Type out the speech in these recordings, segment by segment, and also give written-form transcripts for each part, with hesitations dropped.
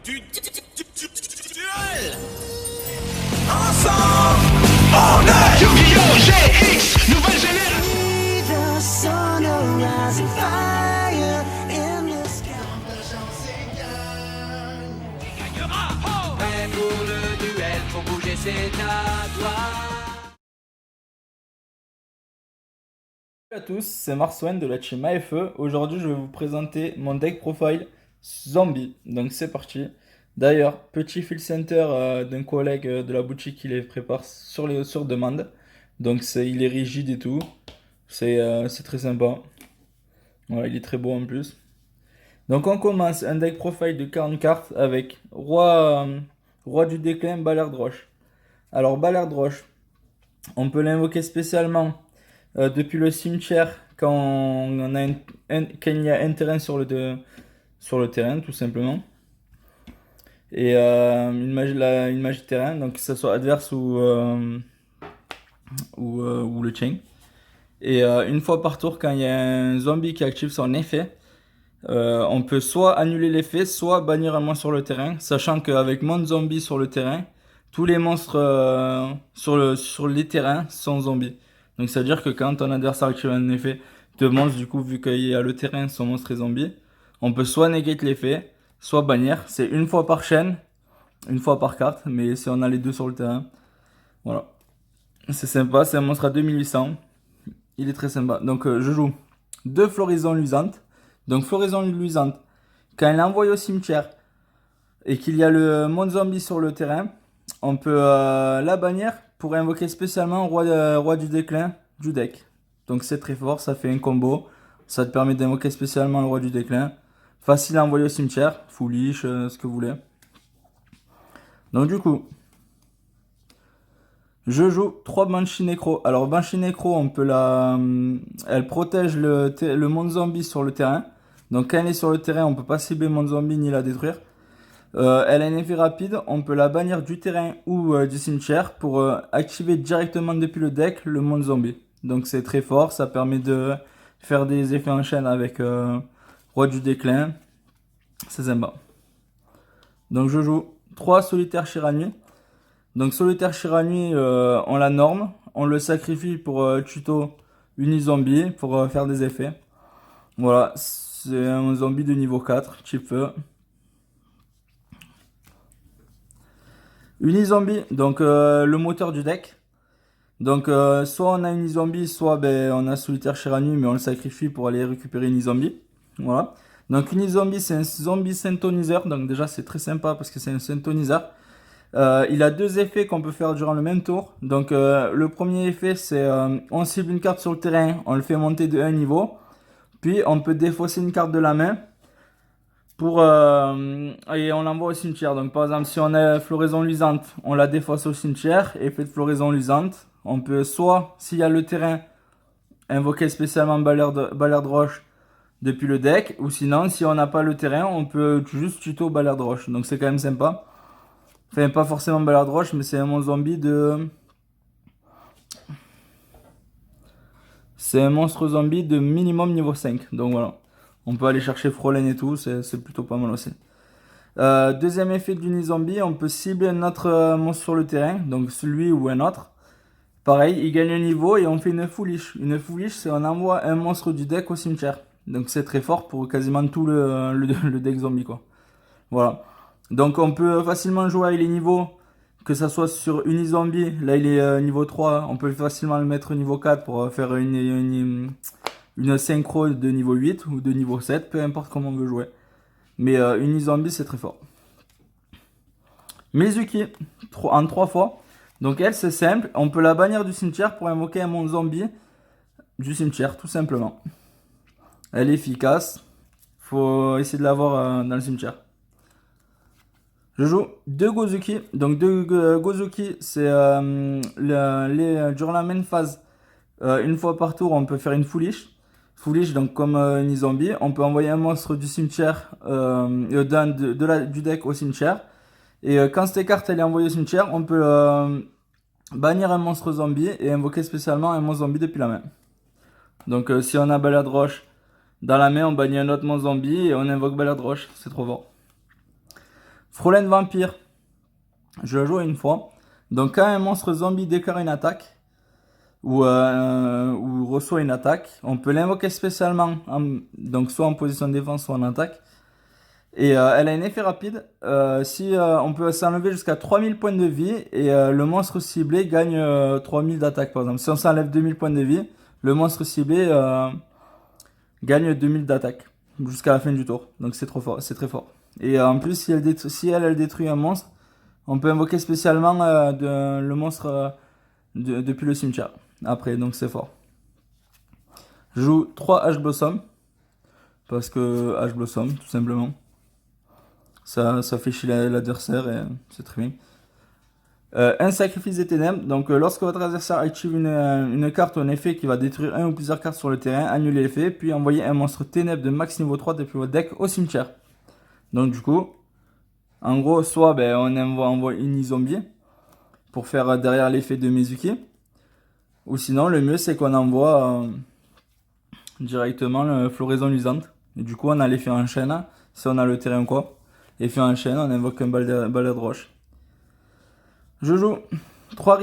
Duel. Ensemble, on est Yu-Gi-Oh! GX, nouvelle génération. Qui gagnera? Prêt pour le duel, pour bouger c'est à toi. Salut à tous, c'est Marsouin de la team AFE. Aujourd'hui, je vais vous présenter mon deck profile zombie. Donc, c'est parti. D'ailleurs, petit fill center d'un collègue de la boutique qui les prépare sur demande. Donc, il est rigide et tout. C'est très sympa. Voilà, il est très beau en plus. Donc, on commence un deck profile de 40 cartes avec roi du déclin, Ballard Roche. Alors, Ballard Roche, on peut l'invoquer spécialement depuis le cimetière quand quand il y a un terrain sur le terrain, tout simplement. Et une magie de terrain, donc que ce soit adverse ou le chain. Et une fois par tour, quand il y a un zombie qui active son effet, on peut soit annuler l'effet, soit bannir un monstre sur le terrain, sachant qu'avec mon zombie sur le terrain, tous les monstres sur les terrains sont zombies. Donc c'est à dire que quand ton adversaire active un effet de monstre, du coup vu qu'il y a le terrain, son monstre est zombie, on peut soit negate l'effet, soit bannir. C'est une fois par chaîne, une fois par carte, mais si on a les deux sur le terrain, voilà. C'est sympa, c'est un monstre à 2800, il est très sympa. Donc je joue deux floraisons luisantes. Donc floraison luisante, quand elle est envoyée au cimetière et qu'il y a le monde zombie sur le terrain, on peut la bannir pour invoquer spécialement roi du déclin du deck. Donc c'est très fort, ça fait un combo. Ça te permet d'invoquer spécialement le roi du déclin. Facile à envoyer au cimetière, foolish, ce que vous voulez. Donc du coup, je joue 3 Banshee Necro. Alors Banshee Necro, elle protège le monde zombie sur le terrain. Donc quand elle est sur le terrain, on peut pas cibler le monde zombie ni la détruire. Elle a un effet rapide, on peut la bannir du terrain ou du cimetière pour activer directement depuis le deck le monde zombie. Donc c'est très fort, ça permet de faire des effets en chaîne avec roi du déclin. C'est sympa. Donc je joue 3 solitaires Shiranui. Donc solitaire Shiranui, on la norme, on le sacrifie pour tuto Unizombie pour faire des effets. Voilà, c'est un zombie de niveau 4, type feu. Unizombie, donc le moteur du deck. Donc soit on a Unizombie, soit on a solitaire Shiranui, mais on le sacrifie pour aller récupérer Unizombie. Voilà. Donc Unizombie, c'est un zombie synthoniseur, donc déjà c'est très sympa parce que c'est un synthoniseur. Il a deux effets qu'on peut faire durant le même tour. Donc le premier effet c'est on cible une carte sur le terrain, on le fait monter de 1 niveau. Puis on peut défausser une carte de la main et on l'envoie au cimetière. Donc par exemple si on a floraison luisante, on la défausse au cimetière. Effet de floraison luisante. On peut soit s'il y a le terrain invoquer spécialement Ballard Roche depuis le deck. Ou sinon si on n'a pas le terrain, on peut juste tuto Ballard Roche. Donc c'est quand même sympa. Enfin, pas forcément Ballard Roche, mais c'est un zombie de. C'est un monstre zombie de minimum niveau 5. Donc voilà. On peut aller chercher Frolen et tout, c'est plutôt pas mal aussi. Deuxième effet d'Unizombie, on peut cibler un autre monstre sur le terrain, donc celui ou un autre. Pareil, il gagne un niveau et on fait une foolish. Une foolish, c'est on envoie un monstre du deck au cimetière. Donc c'est très fort pour quasiment tout le deck zombie quoi. Voilà. Donc on peut facilement jouer avec les niveaux, que ça soit sur Unizombie, là il est niveau 3, on peut facilement le mettre niveau 4 pour faire une synchro de niveau 8 ou de niveau 7, peu importe comment on veut jouer. Mais Unizombie c'est très fort. Mizuki, en 3 fois. Donc elle c'est simple, on peut la bannir du cimetière pour invoquer un monstre zombie du cimetière, tout simplement. Elle est efficace, faut essayer de l'avoir dans le cimetière. Je joue deux Gozuki. Donc deux Gozuki, c'est durant la main phase. Une fois par tour, on peut faire une foolish. Foolish, donc comme une zombie, on peut envoyer un monstre du cimetière, du deck au cimetière. Et quand cette carte elle est envoyée au cimetière, on peut bannir un monstre zombie et invoquer spécialement un monstre zombie depuis la main. Donc si on a Ballard Roche dans la main, on bannit un autre monstre zombie et on invoque Ballard Roche. C'est trop fort. Frôlin Vampire, je le joue une fois. Donc quand un monstre zombie déclare une attaque, ou reçoit une attaque, on peut l'invoquer spécialement, donc soit en position de défense, soit en attaque. Et elle a un effet rapide. On peut s'enlever jusqu'à 3000 points de vie et le monstre ciblé gagne 3000 d'attaque par exemple. Si on s'enlève 2000 points de vie, le monstre ciblé gagne 2000 d'attaque jusqu'à la fin du tour. Donc c'est trop fort, c'est très fort. Et en plus, si elle détruit un monstre, on peut invoquer spécialement le monstre depuis le cimetière. Après, donc c'est fort. Je joue 3 H Blossom. Parce que H Blossom, tout simplement. Ça fait chier l'adversaire et c'est très bien. Un sacrifice des ténèbres. Donc lorsque votre adversaire active une carte ou un effet qui va détruire un ou plusieurs cartes sur le terrain, annulez l'effet, puis envoyez un monstre ténèbres de max niveau 3 depuis votre deck au cimetière. Donc du coup, en gros, soit on envoie une zombie pour faire derrière l'effet de Mizuki. Ou sinon, le mieux c'est qu'on envoie directement le floraison luisante. Et du coup, on a l'effet en chaîne, si on a le terrain quoi. Effet en chaîne, on invoque un balai de roche. Je joue 3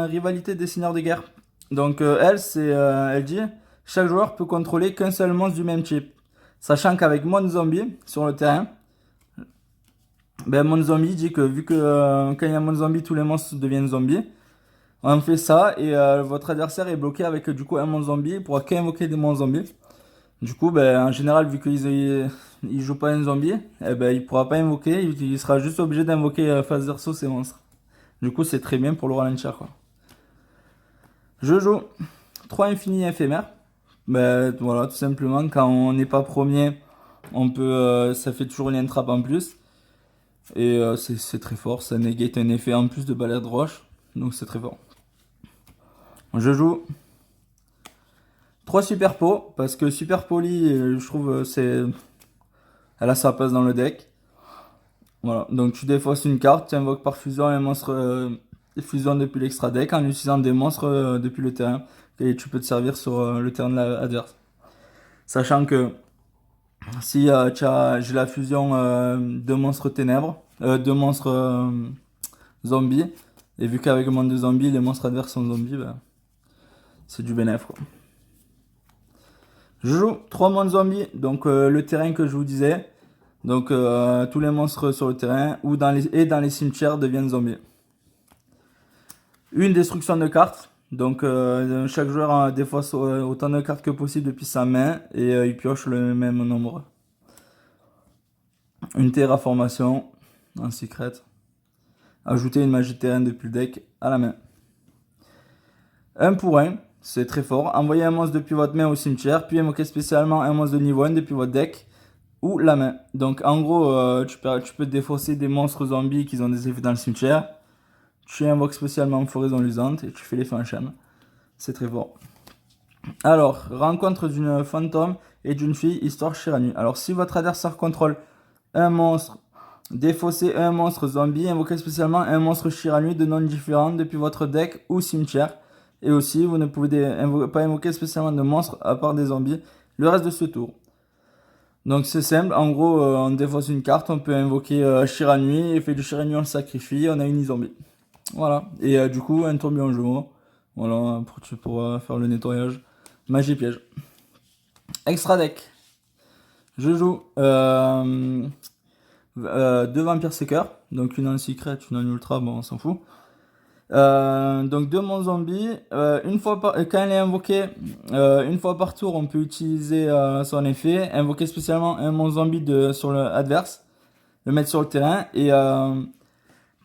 rivalités des seigneurs de guerre. Donc elle dit, chaque joueur peut contrôler qu'un seul monstre du même type. Sachant qu'avec Mon Zombie sur le terrain, Mon Zombie dit que vu que quand il y a Mon Zombie, tous les monstres deviennent zombies. On fait ça et votre adversaire est bloqué avec du coup un monstre zombie, il pourra qu'invoquer des monstres zombies. Du coup, en général, vu qu'il joue pas un zombie, il pourra pas invoquer, il sera juste obligé d'invoquer face verso ses monstres. Du coup, c'est très bien pour le ralentir, quoi. Je joue 3 infinis éphémères. Voilà, tout simplement, quand on n'est pas premier, on peut, ça fait toujours une trappe en plus. Et c'est très fort, ça négate un effet en plus de balai de roche. Donc c'est très fort. Je joue 3 super pots, parce que super poli, je trouve, elle a sa place dans le deck. Voilà, donc tu défausses une carte, tu invoques par fusion un monstre fusion depuis l'extra deck en utilisant des monstres depuis le terrain. Et tu peux te servir sur le terrain de l'adverse. Sachant que si j'ai la fusion de monstres ténèbres, de monstres zombies, et vu qu'avec le monde de zombies, les monstres adverses sont zombies, c'est du bénéf quoi. Je joue 3 monstres zombies, donc le terrain que je vous disais. Donc tous les monstres sur le terrain ou dans les cimetières deviennent zombies. Une destruction de cartes. Donc chaque joueur défausse autant de cartes que possible depuis sa main et il pioche le même nombre. Une terraformation en secret. Ajouter une magie de terrain depuis le deck à la main. 1 pour 1, c'est très fort. Envoyez un monstre depuis votre main au cimetière, puis invoquez spécialement un monstre de niveau 1 depuis votre deck ou la main. Donc en gros, tu peux défausser des monstres zombies qui ont des effets dans le cimetière. Tu invoques spécialement Floraison Luisante et tu fais l'effet en chaîne. C'est très fort. Alors, rencontre d'une fantôme et d'une fille, histoire Shiranu. Alors si votre adversaire contrôle un monstre, défaussez un monstre zombie, invoquez spécialement un monstre Shiranu de nom différent depuis votre deck ou cimetière. Et aussi, vous ne pouvez pas invoquer spécialement de monstres à part des zombies le reste de ce tour. Donc c'est simple, en gros, on défausse une carte, on peut invoquer Shiranui, effet du Shiranui on le sacrifie, on a une zombie. Voilà, et du coup, un tourbillon jumeau, voilà, pour faire le nettoyage. Magie piège. Extra deck. Je joue 2 Vampire Seeker, donc une en secret, une en ultra, bon on s'en fout. Donc 2 monstres zombies, quand elle est invoquée, une fois par tour, on peut utiliser son effet, invoquer spécialement un monstre zombie sur l'adverse, le mettre sur le terrain, et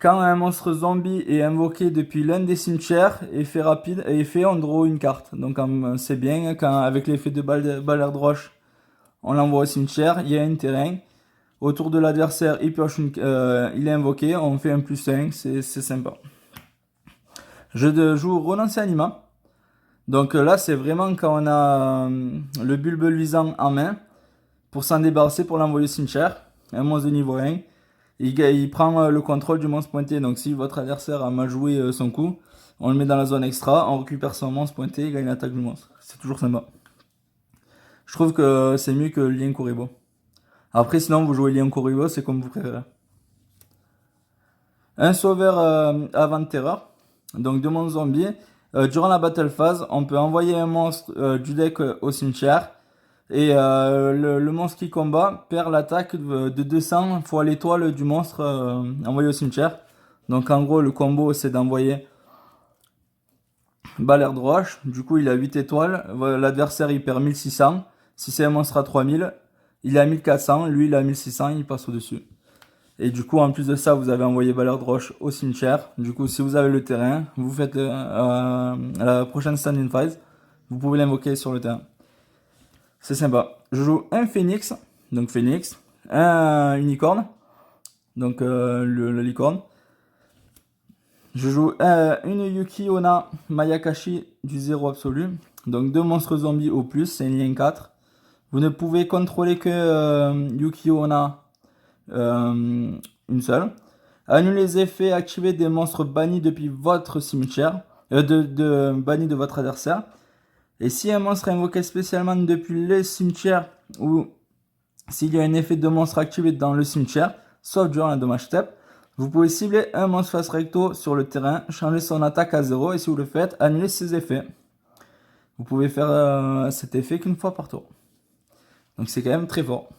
quand un monstre zombie est invoqué depuis l'un des cimetières, effet rapide, on draw une carte. Donc c'est bien, avec l'effet de balai de roche, on l'envoie au cimetière, il y a un terrain. Autour de l'adversaire, il est invoqué, on fait un +1, c'est sympa. Je joue Renoncer Anima. Donc là, c'est vraiment quand on a le bulbe luisant en main, pour s'en débarrasser, pour l'envoyer au cimetière. Un monstre de niveau 1. Il prend le contrôle du monstre pointé. Donc si votre adversaire a mal joué son coup, on le met dans la zone extra, on récupère son monstre pointé et gagne l'attaque du monstre. C'est toujours sympa. Je trouve que c'est mieux que Lien Kuribo. Après, sinon, vous jouez Lien Kuribo, c'est comme vous préférez. Un sauveur avant terreur, donc 2 monstres zombies. Durant la battle phase, on peut envoyer un monstre du deck au cimetière. Et le monstre qui combat perd l'attaque de 200 fois l'étoile du monstre envoyé au cimetière. Donc en gros, le combo, c'est d'envoyer Balère de Roche. Du coup, il a 8 étoiles. L'adversaire, il perd 1600. Si c'est un monstre à 3000, il est à 1400. Lui, il est à 1600, il passe au-dessus. Et du coup, en plus de ça, vous avez envoyé Balère de Roche au cimetière. Du coup, si vous avez le terrain, vous faites à la prochaine stand-in phase, vous pouvez l'invoquer sur le terrain. C'est sympa. Je joue un phénix, donc phénix, un unicorne, donc le licorne. Je joue une Yuki Onna Mayakashi du 0 absolu, donc 2 monstres zombies au plus, c'est un lien 4. Vous ne pouvez contrôler que Yuki Onna une seule. Annulez les effets activés des monstres bannis depuis votre cimetière, bannis de votre adversaire. Et si un monstre est invoqué spécialement depuis le cimetière ou s'il y a un effet de monstre activé dans le cimetière, sauf durant la dommage step, vous pouvez cibler un monstre face recto sur le terrain, changer son attaque à 0 et si vous le faites, annuler ses effets. Vous pouvez faire cet effet qu'une fois par tour. Donc c'est quand même très fort.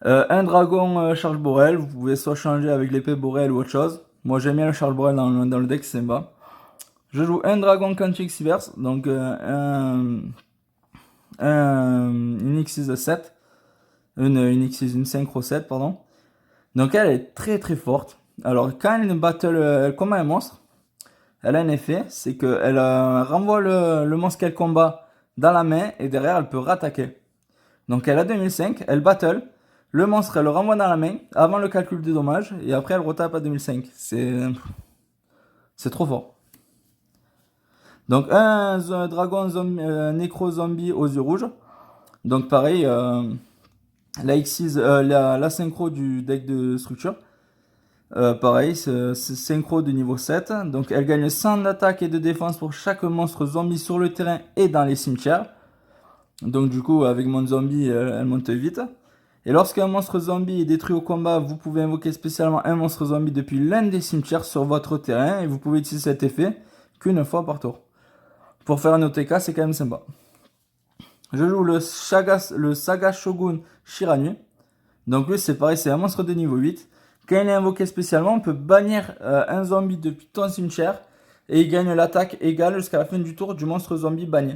Un dragon charge Borel, vous pouvez soit changer avec l'épée Borel ou autre chose. Moi j'aime bien le charge Borel dans le deck, c'est sympa. Je joue un dragon Quantique Siverse, donc une X6 7, une synchro 7, pardon. Donc elle est très très forte. Alors quand elle battle, elle combat un monstre, elle a un effet, c'est qu'elle renvoie le monstre qu'elle combat dans la main et derrière elle peut rattaquer. Donc elle a 2005, elle battle, le monstre elle le renvoie dans la main avant le calcul des dommages et après elle retape à 2005. C'est trop fort. Donc un dragon nécro zombie aux yeux rouges. Donc pareil, la X6, la synchro du deck de structure. Pareil, c'est synchro de niveau 7. Donc elle gagne 100 d'attaque et de défense pour chaque monstre zombie sur le terrain et dans les cimetières. Donc du coup avec mon zombie elle monte vite. Et lorsqu'un monstre zombie est détruit au combat, vous pouvez invoquer spécialement un monstre zombie depuis l'un des cimetières sur votre terrain. Et vous pouvez utiliser cet effet qu'une fois par tour. Pour faire un OTK, c'est quand même sympa. Je joue le Saga Shogun Shiranu. Donc lui, c'est pareil, c'est un monstre de niveau 8. Quand il est invoqué spécialement, on peut bannir un zombie depuis ton cimetière. Et il gagne l'attaque égale jusqu'à la fin du tour du monstre zombie banni.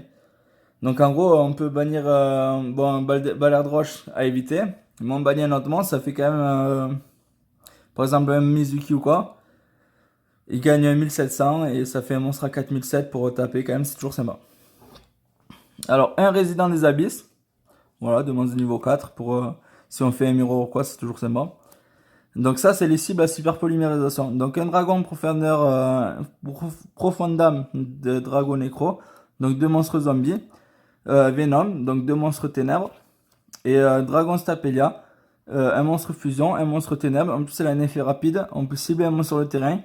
Donc en gros, on peut bannir Balère de Roche à éviter. Mais on bannit un autre monstre, ça fait quand même, par exemple, un Mizuki ou quoi. Il gagne 1700 et ça fait un monstre à 4007 pour taper quand même, c'est toujours sympa. Alors, un résident des abysses. Voilà, de monstre de niveau 4 pour si on fait un mirror ou quoi, c'est toujours sympa. Donc ça, c'est les cibles à super polymérisation. Donc un dragon profondam de dragon nécro. Donc 2 monstres zombies. Venom, donc 2 monstres ténèbres. Et dragon stapelia. Un monstre fusion, un monstre ténèbres. En plus, elle a un effet rapide. On peut cibler un monstre sur le terrain.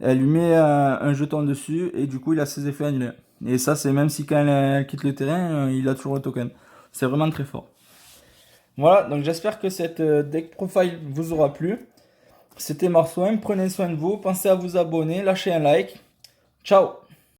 Elle lui met un jeton dessus et du coup il a ses effets annulés. Et ça c'est même si quand elle quitte le terrain, il a toujours le token. C'est vraiment très fort. Voilà, donc j'espère que cette deck profile vous aura plu. C'était Marsouin, prenez soin de vous, pensez à vous abonner, lâchez un like. Ciao!